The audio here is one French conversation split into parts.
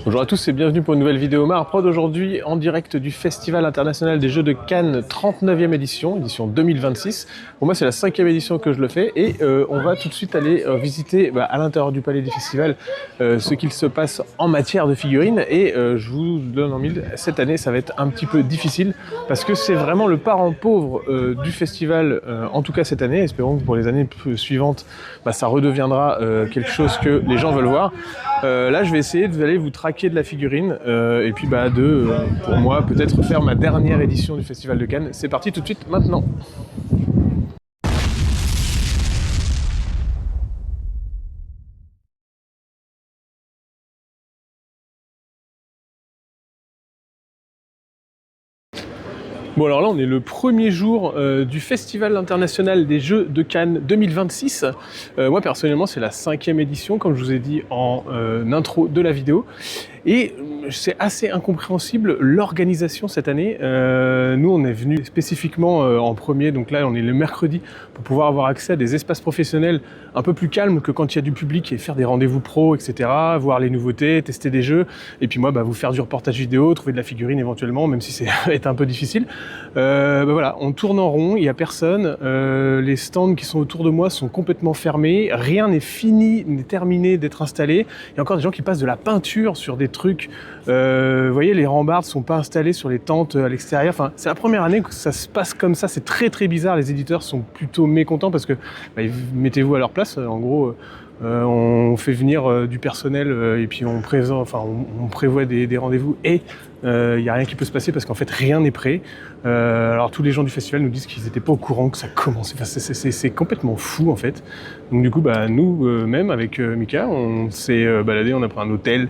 Bonjour à tous et bienvenue pour une nouvelle vidéo Marprod. Aujourd'hui en direct du Festival international des jeux de Cannes 39e édition 2026. Pour moi c'est la 5e édition que je le fais et on va tout de suite aller visiter à l'intérieur du palais du festival ce qu'il se passe en matière de figurines et je vous donne en mille, cette année ça va être un petit peu difficile parce que c'est vraiment le parent pauvre du festival, en tout cas cette année. Espérons que pour les années suivantes ça redeviendra quelque chose que les gens veulent voir. Là je vais essayer d'aller vous traquer de la figurine et puis pour moi peut-être faire ma dernière édition du Festival de Cannes. C'est parti tout de suite maintenant. Bon alors là on est le premier jour du Festival international des jeux de Cannes 2026. Moi personnellement c'est la 5e édition comme je vous ai dit en intro de la vidéo. Et c'est assez incompréhensible l'organisation cette année. Nous on est venu spécifiquement en premier, donc là on est le mercredi pour pouvoir avoir accès à des espaces professionnels un peu plus calmes que quand il y a du public et faire des rendez-vous pro, etc. Voir les nouveautés, tester des jeux et puis moi vous faire du reportage vidéo, trouver de la figurine éventuellement, même si c'est un peu difficile. Voilà, on tourne en rond, il n'y a personne, les stands qui sont autour de moi sont complètement fermés, rien n'est fini, n'est terminé d'être installé. Il y a encore des gens qui passent de la peinture sur des trucs, vous voyez les rambardes sont pas installées sur les tentes à l'extérieur, enfin c'est la première année que ça se passe comme ça, c'est très très bizarre, les éditeurs sont plutôt mécontents parce que mettez-vous à leur place, en gros on fait venir du personnel et puis on prévoit des rendez-vous et il n'y a rien qui peut se passer parce qu'en fait rien n'est prêt. Alors tous les gens du festival nous disent qu'ils n'étaient pas au courant que ça commençait. Enfin, c'est complètement fou en fait. Donc du coup nous même avec Mika on s'est baladé, on a pris un hôtel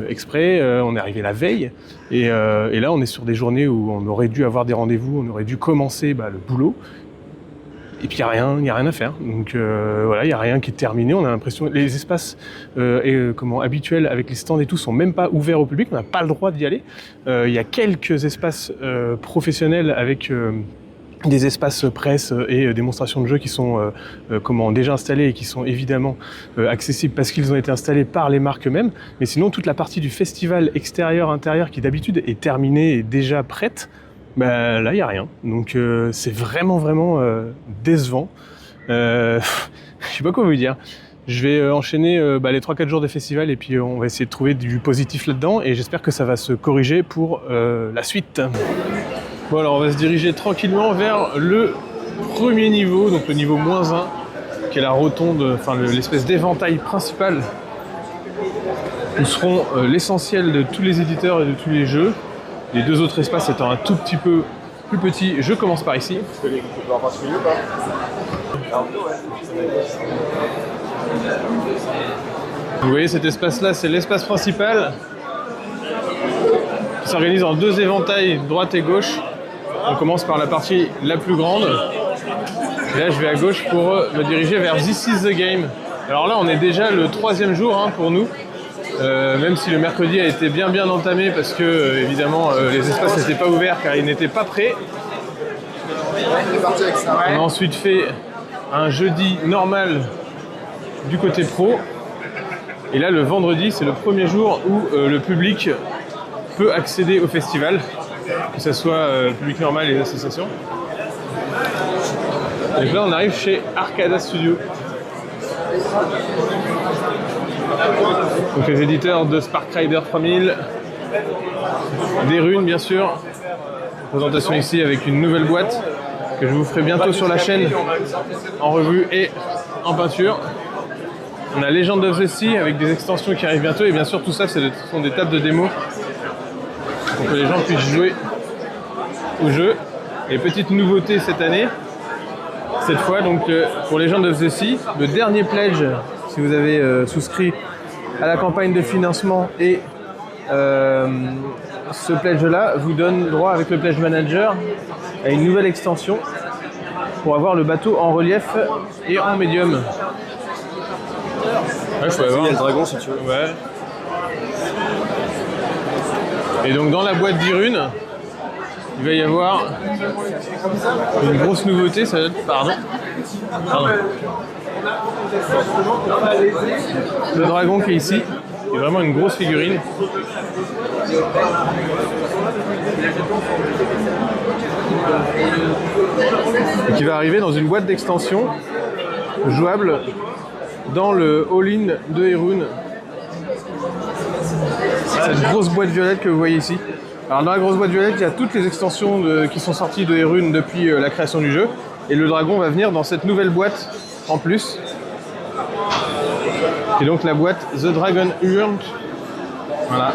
exprès, on est arrivé la veille et là on est sur des journées où on aurait dû avoir des rendez-vous, on aurait dû commencer le boulot. Et puis il n'y a rien à faire. Donc voilà, il n'y a rien qui est terminé. On a l'impression que les espaces habituels avec les stands et tout sont même pas ouverts au public. On n'a pas le droit d'y aller. Il y a quelques espaces professionnels avec des espaces presse et démonstrations de jeux qui sont déjà installés et qui sont évidemment accessibles parce qu'ils ont été installés par les marques eux-mêmes. Mais sinon, toute la partie du festival extérieur-intérieur qui d'habitude est terminée et déjà prête, là il n'y a rien, donc c'est vraiment décevant. Je sais pas quoi vous dire. Je vais enchaîner les 3-4 jours de festival et puis on va essayer de trouver du positif là-dedans et j'espère que ça va se corriger pour la suite. Bon alors on va se diriger tranquillement vers le premier niveau, donc le niveau -1, qui est la rotonde, l'espèce d'éventail principal où seront l'essentiel de tous les éditeurs et de tous les jeux. Les deux autres espaces étant un tout petit peu plus petits, je commence par ici. Vous voyez cet espace-là, c'est l'espace principal qui s'organise en 2 éventails, droite et gauche. On commence par la partie la plus grande. Et là, je vais à gauche pour me diriger vers This is the Game. Alors là, on est déjà le 3e jour pour nous. Même si le mercredi a été bien entamé parce que évidemment les espaces n'étaient pas ouverts car ils n'étaient pas prêts. On a ensuite fait un jeudi normal du côté pro et là le vendredi c'est le premier jour où le public peut accéder au festival, que ce soit public normal et les associations. Et là on arrive chez Arcada Studio. Donc les éditeurs de Spark Rider 3000, des runes bien sûr. Présentation ici avec une nouvelle boîte que je vous ferai bientôt sur la chaîne en revue et en peinture. On a Legend of the Sea avec des extensions qui arrivent bientôt et bien sûr tout ça ce sont des tables de démo pour que les gens puissent jouer au jeu. Et petite nouveauté cette année, cette fois donc pour Legend of the Sea, le dernier pledge, si vous avez souscrit à la campagne de financement et ce pledge-là vous donne droit avec le pledge manager à une nouvelle extension pour avoir le bateau en relief et en médium. Ouais, faut avoir. Il y a le dragon si tu veux. Ouais. Et donc dans la boîte d'Irune, il va y avoir une grosse nouveauté, ça va être... Pardon. Le dragon qui est ici, est vraiment une grosse figurine. Et qui va arriver dans une boîte d'extension jouable dans le All-in de Hyrule. Cette grosse boîte violette que vous voyez ici. Alors dans la grosse boîte violette, il y a toutes les extensions qui sont sorties de Hyrule depuis la création du jeu. Et le dragon va venir dans cette nouvelle boîte en plus. Et donc la boîte The Dragon Urn. Voilà.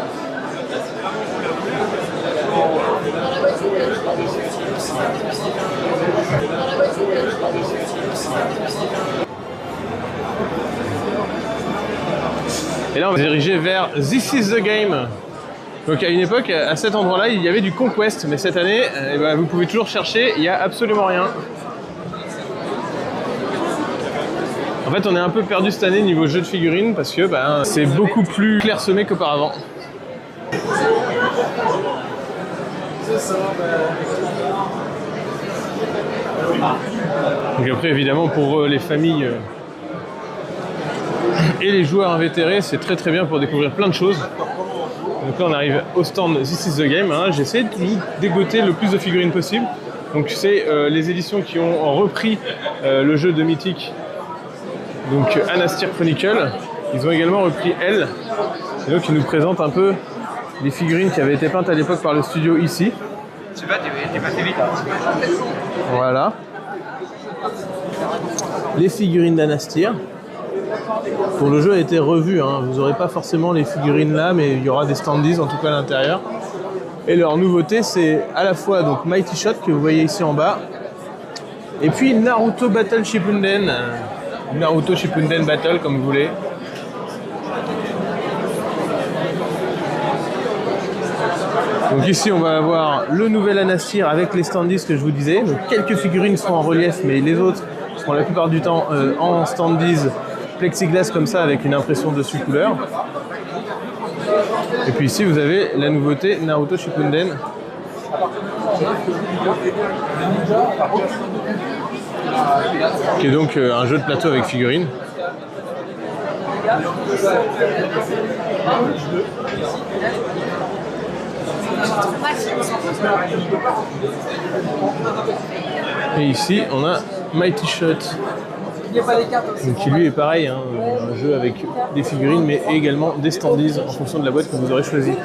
Et là on va se diriger vers This is the Game. Donc à une époque, à cet endroit-là, il y avait du Conquest, mais cette année, vous pouvez toujours chercher, il n'y a absolument rien. En fait, on est un peu perdu cette année niveau jeu de figurines parce que c'est beaucoup plus clairsemé qu'auparavant. Donc après, évidemment, pour les familles et les joueurs invétérés, c'est très bien pour découvrir plein de choses. Donc là, on arrive au stand This is the Game. Hein. J'essaie de vous dégoter le plus de figurines possible. Donc c'est les éditions qui ont repris le jeu de Mythic. Donc Anastir Chronicle, ils ont également repris Elle, et donc ils nous présentent un peu les figurines qui avaient été peintes à l'époque par le studio ici. Voilà. Les figurines d'Anastir. Pour le jeu a été revu, hein. Vous n'aurez pas forcément les figurines là, mais il y aura des standees en tout cas à l'intérieur. Et leur nouveauté c'est à la fois donc Mighty Shot que vous voyez ici en bas, et puis Naruto Battle Shippuden. Naruto Shippuden Battle, comme vous voulez. Donc ici, on va avoir le nouvel Anastir avec les standees que je vous disais. Donc quelques figurines seront en relief, mais les autres seront la plupart du temps en standees plexiglas comme ça, avec une impression dessus couleur. Et puis ici, vous avez la nouveauté Naruto Shippuden. Qui est donc un jeu de plateau avec figurines. Et ici on a Mighty Shot. Donc qui lui est pareil, hein, un jeu avec des figurines mais également des standees en fonction de la boîte que vous aurez choisie.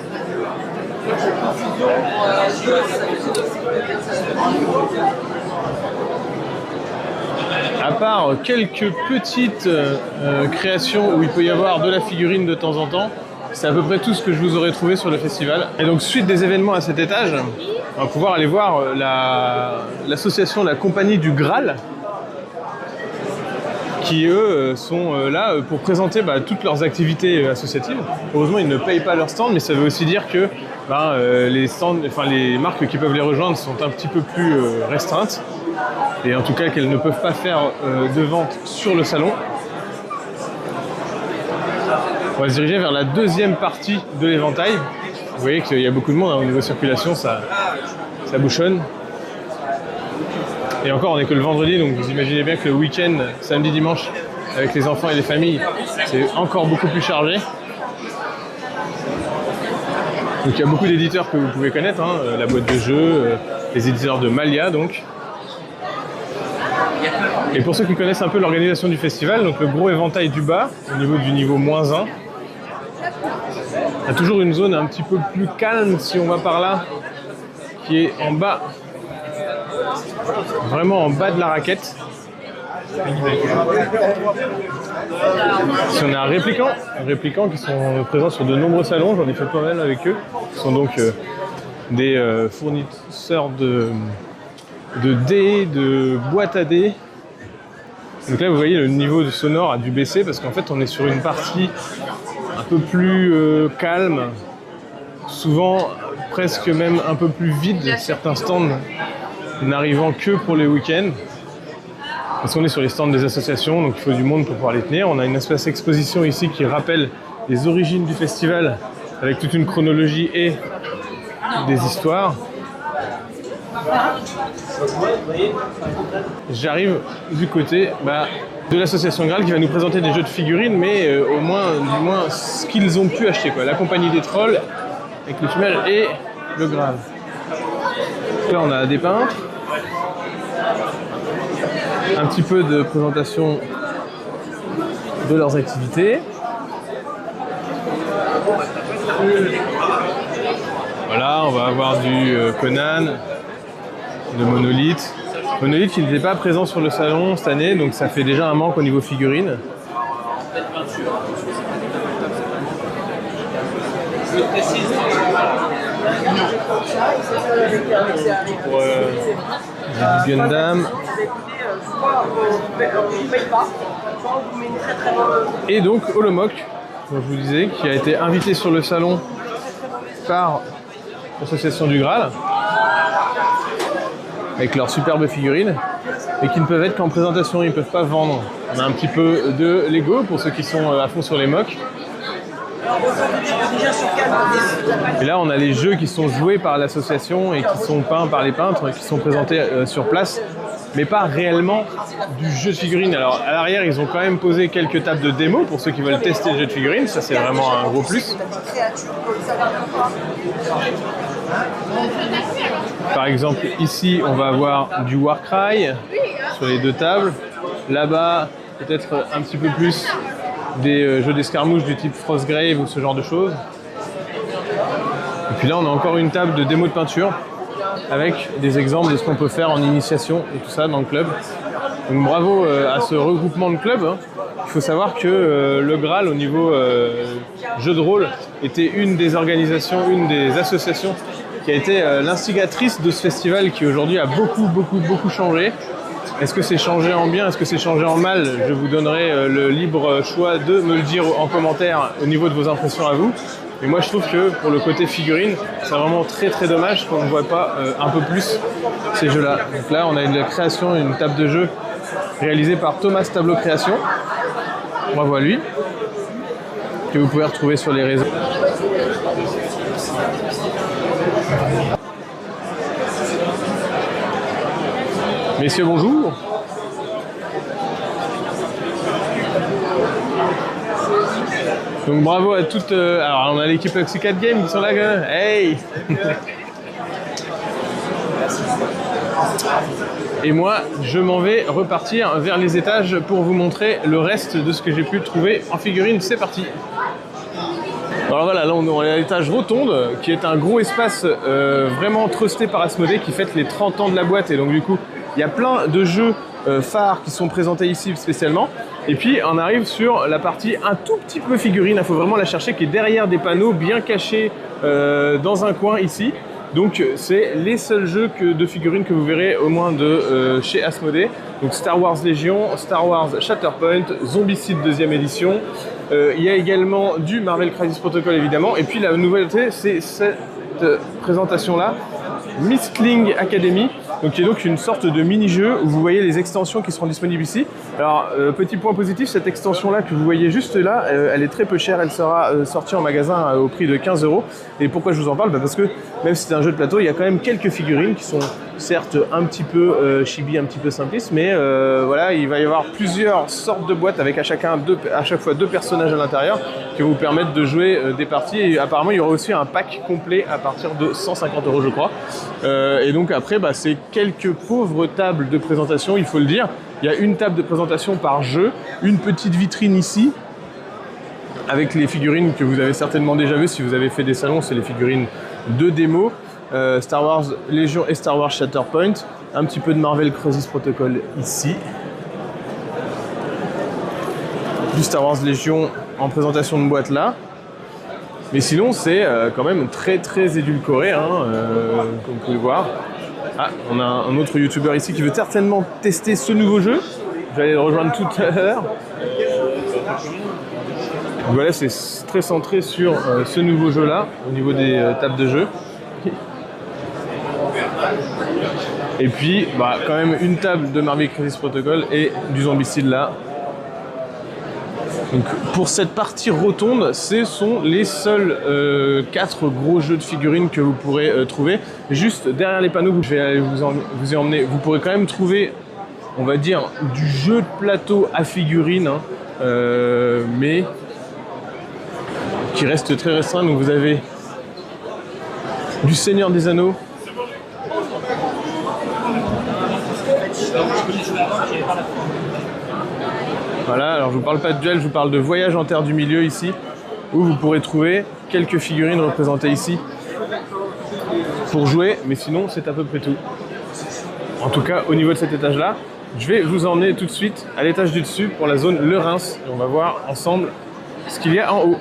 À part quelques petites créations où il peut y avoir de la figurine de temps en temps, c'est à peu près tout ce que je vous aurais trouvé sur le festival. Et donc suite des événements à cet étage, on va pouvoir aller voir l'association, la compagnie du Graal, qui eux sont là pour présenter toutes leurs activités associatives. Heureusement ils ne payent pas leur stand, mais ça veut aussi dire que les marques qui peuvent les rejoindre sont un petit peu plus restreintes. Et en tout cas qu'elles ne peuvent pas faire de vente sur le salon. On va se diriger vers la deuxième partie de l'éventail. Vous voyez qu'il y a beaucoup de monde, hein, au niveau circulation, ça bouchonne. Et encore, on n'est que le vendredi, donc vous imaginez bien que le week-end, samedi, dimanche, avec les enfants et les familles, c'est encore beaucoup plus chargé. Donc il y a beaucoup d'éditeurs que vous pouvez connaître, hein, la boîte de jeux, les éditeurs de Malia donc. Et pour ceux qui connaissent un peu l'organisation du festival, donc le gros éventail du bas, au niveau du niveau -1, il y a toujours une zone un petit peu plus calme si on va par là, qui est en bas, vraiment en bas de la raquette. Si on a un répliquant qui sont présents sur de nombreux salons, j'en ai fait pas mal avec eux, qui sont donc des fournisseurs de dés, de boîtes à dés. Donc là vous voyez le niveau du sonore a dû baisser parce qu'en fait on est sur une partie un peu plus calme, souvent presque même un peu plus vide, certains stands n'arrivant que pour les week-ends. Parce qu'on est sur les stands des associations, donc il faut du monde pour pouvoir les tenir. On a une espèce d'exposition ici qui rappelle les origines du festival avec toute une chronologie et des histoires. J'arrive du côté de l'association Graal qui va nous présenter des jeux de figurines, mais du moins ce qu'ils ont pu acheter, quoi. La compagnie des trolls avec le tunnel et le Graal. Là on a des peintres, un petit peu de présentation de leurs activités. Voilà, on va avoir du Conan, de Monolith. Monolith qui n'était pas présent sur le salon cette année, donc ça fait déjà un manque au niveau figurines. Pour du Gundam. Et donc Holomoc, comme je vous disais, qui a été invité sur le salon par l'association du Graal, avec leurs superbes figurines, et qui ne peuvent être qu'en présentation, ils ne peuvent pas vendre. On a un petit peu de Lego pour ceux qui sont à fond sur les mocs. Et là on a les jeux qui sont joués par l'association et qui sont peints par les peintres, qui sont présentés sur place, mais pas réellement du jeu de figurines. Alors à l'arrière ils ont quand même posé quelques tables de démo pour ceux qui veulent tester le jeu de figurines, ça c'est vraiment un gros plus. Par exemple ici on va avoir du Warcry sur les deux tables, là-bas peut-être un petit peu plus des jeux d'escarmouche du type Frostgrave ou ce genre de choses. Et puis là on a encore une table de démo de peinture avec des exemples de ce qu'on peut faire en initiation et tout ça dans le club. Donc bravo à ce regroupement de clubs. Il faut savoir que le Graal au niveau jeu de rôle était une des organisations, une des associations qui a été l'instigatrice de ce festival qui aujourd'hui a beaucoup changé. Est-ce que c'est changé en bien, est-ce que c'est changé en mal? Je vous donnerai le libre choix de me le dire en commentaire au niveau de vos impressions à vous. Mais moi je trouve que pour le côté figurine, c'est vraiment très dommage qu'on ne voit pas un peu plus ces jeux-là. Donc là on a une création, une table de jeu réalisée par Thomas Tableau Création. Bravo à lui, que vous pouvez retrouver sur les réseaux. Messieurs, bonjour. Donc bravo à toutes... alors on a l'équipe Oxycat Game qui sont là quand même. Hey. Et moi, je m'en vais repartir vers les étages pour vous montrer le reste de ce que j'ai pu trouver en figurine. C'est parti. Alors voilà, là on est à l'étage Rotonde, qui est un gros espace vraiment trusté par Asmodée qui fête les 30 ans de la boîte. Et donc du coup, il y a plein de jeux phares qui sont présentés ici spécialement. Et puis on arrive sur la partie un tout petit peu figurine, il faut vraiment la chercher, qui est derrière des panneaux bien cachés dans un coin ici. Donc c'est les seuls jeux de figurines que vous verrez au moins de chez Asmodée. Donc Star Wars Légion, Star Wars Shatterpoint, Zombicide 2e édition. Il y a également du Marvel Crisis Protocol évidemment. Et puis la nouveauté c'est cette présentation-là, Mistling Academy. Donc qui est donc une sorte de mini-jeu où vous voyez les extensions qui seront disponibles ici. Alors petit point positif, cette extension-là que vous voyez juste là, elle est très peu chère, elle sera sortie en magasin au prix de 15 €. Et pourquoi je vous en parle? Parce que même si c'est un jeu de plateau, il y a quand même quelques figurines qui sont certes un petit peu chibi, un petit peu simplistes, mais voilà, il va y avoir plusieurs sortes de boîtes avec à chaque fois deux personnages à l'intérieur qui vont vous permettre de jouer des parties. Et apparemment, il y aura aussi un pack complet à partir de 150 € je crois. Et donc après, bah, c'est quelques pauvres tables de présentation, il faut le dire. Il y a une table de présentation par jeu, une petite vitrine ici, avec les figurines que vous avez certainement déjà vues si vous avez fait des salons, c'est les figurines de démo. Star Wars Légion et Star Wars Shatterpoint. Un petit peu de Marvel Crisis Protocol ici. Du Star Wars Légion en présentation de boîte là. Mais sinon, c'est quand même très édulcoré, hein, comme vous pouvez le voir. Ah, on a un autre youtubeur ici qui veut certainement tester ce nouveau jeu. Je vais aller le rejoindre tout à l'heure. Voilà, c'est très centré sur ce nouveau jeu-là, au niveau des tables de jeu. Et puis, bah, quand même une table de Marvel Crisis Protocol et du Zombicide là. Donc, pour cette partie rotonde, ce sont les seuls 4 gros jeux de figurines que vous pourrez trouver. Juste derrière les panneaux, je vais aller vous y emmener. Vous pourrez quand même trouver on va dire, du jeu de plateau à figurines, hein, mais qui reste très restreint. Donc vous avez du Seigneur des Anneaux, voilà, alors je vous parle pas de duel, je vous parle de Voyage en Terre du Milieu ici, où vous pourrez trouver quelques figurines représentées ici pour jouer, mais sinon c'est à peu près tout. En tout cas, au niveau de cet étage-là, je vais vous emmener tout de suite à l'étage du dessus pour la zone Le Reims. Et on va voir ensemble ce qu'il y a en haut.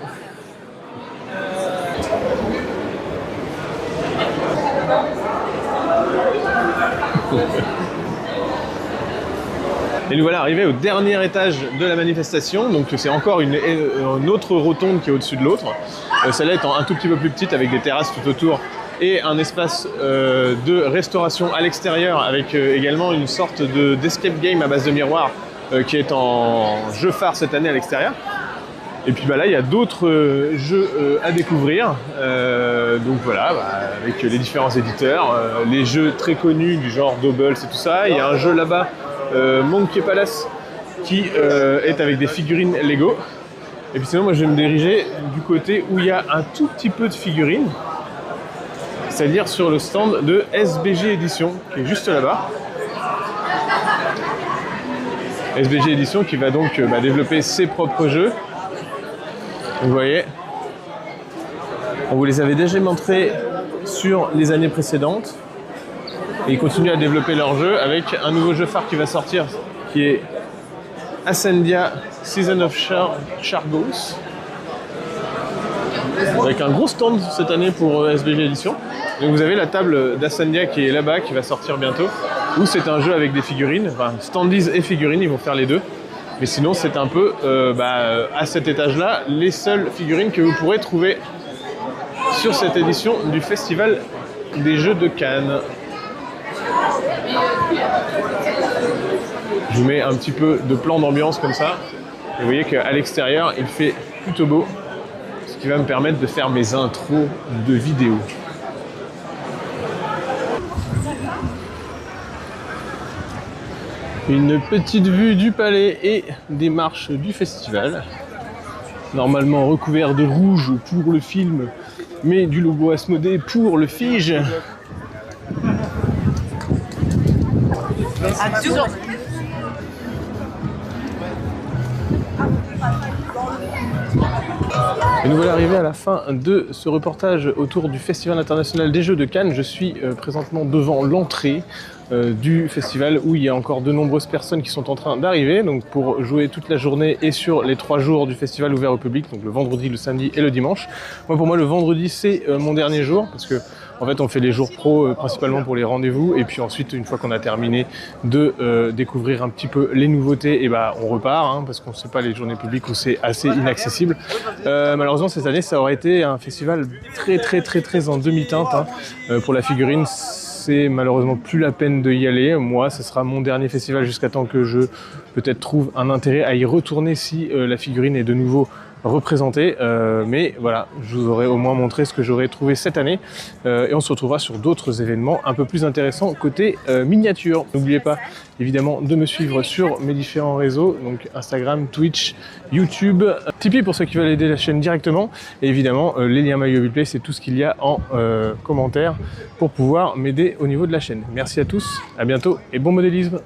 Et nous voilà arrivés au dernier étage de la manifestation. Donc c'est encore une autre rotonde qui est au-dessus de l'autre. Celle-là étant un tout petit peu plus petite avec des terrasses tout autour et un espace de restauration à l'extérieur avec également une sorte d'escape game à base de miroir qui est en jeu phare cette année à l'extérieur. Et puis là, il y a d'autres jeux à découvrir. Donc voilà, avec les différents éditeurs, les jeux très connus du genre Doubles et tout ça. Il y a un jeu là-bas, Monkey Palace, qui est avec des figurines Lego. Et puis sinon, moi, je vais me diriger du côté où il y a un tout petit peu de figurines, c'est-à-dire sur le stand de SBG Édition, qui est juste là-bas. SBG Édition qui va donc développer ses propres jeux. Vous voyez, on vous les avait déjà montrés sur les années précédentes. Et ils continuent à développer leur jeu avec un nouveau jeu phare qui va sortir, qui est Ascendia Season of Chargos. Avec un gros stand cette année pour SBG Édition. Donc vous avez la table d'Ascendia qui est là-bas, qui va sortir bientôt. Où c'est un jeu avec des figurines, enfin standees et figurines, ils vont faire les deux. Mais sinon, c'est un peu, à cet étage-là, les seules figurines que vous pourrez trouver sur cette édition du Festival des Jeux de Cannes. Je vous mets un petit peu de plan d'ambiance comme ça. Et vous voyez qu'à l'extérieur, il fait plutôt beau, ce qui va me permettre de faire mes intros de vidéos. Une petite vue du palais et des marches du festival. Normalement recouvert de rouge pour le film, mais du logo Asmodée pour le Fige. Et nous voilà arrivés à la fin de ce reportage autour du Festival international des Jeux de Cannes. Je suis présentement devant l'entrée du festival où il y a encore de nombreuses personnes qui sont en train d'arriver donc pour jouer toute la journée et sur les 3 jours du festival ouvert au public, donc le vendredi, le samedi et le dimanche. Pour moi le vendredi c'est mon dernier jour parce que en fait on fait les jours pro principalement pour les rendez-vous et puis ensuite une fois qu'on a terminé de découvrir un petit peu les nouveautés et on repart parce qu'on ne sait pas les journées publiques où c'est assez inaccessible. Malheureusement cette année ça aurait été un festival très en demi-teinte pour la figurine. C'est malheureusement plus la peine d'y aller. Moi, ce sera mon dernier festival jusqu'à temps que je peut-être trouve un intérêt à y retourner si la figurine est de nouveau représentée. Mais voilà, je vous aurai au moins montré ce que j'aurais trouvé cette année. Et on se retrouvera sur d'autres événements un peu plus intéressants côté miniature. N'oubliez pas évidemment de me suivre sur mes différents réseaux, donc Instagram, Twitch, YouTube, Tipeee pour ceux qui veulent aider la chaîne directement. Et évidemment, les liens MyHobbyPlay, c'est tout ce qu'il y a en commentaire pour pouvoir m'aider au niveau de la chaîne. Merci à tous, à bientôt et bon modélisme.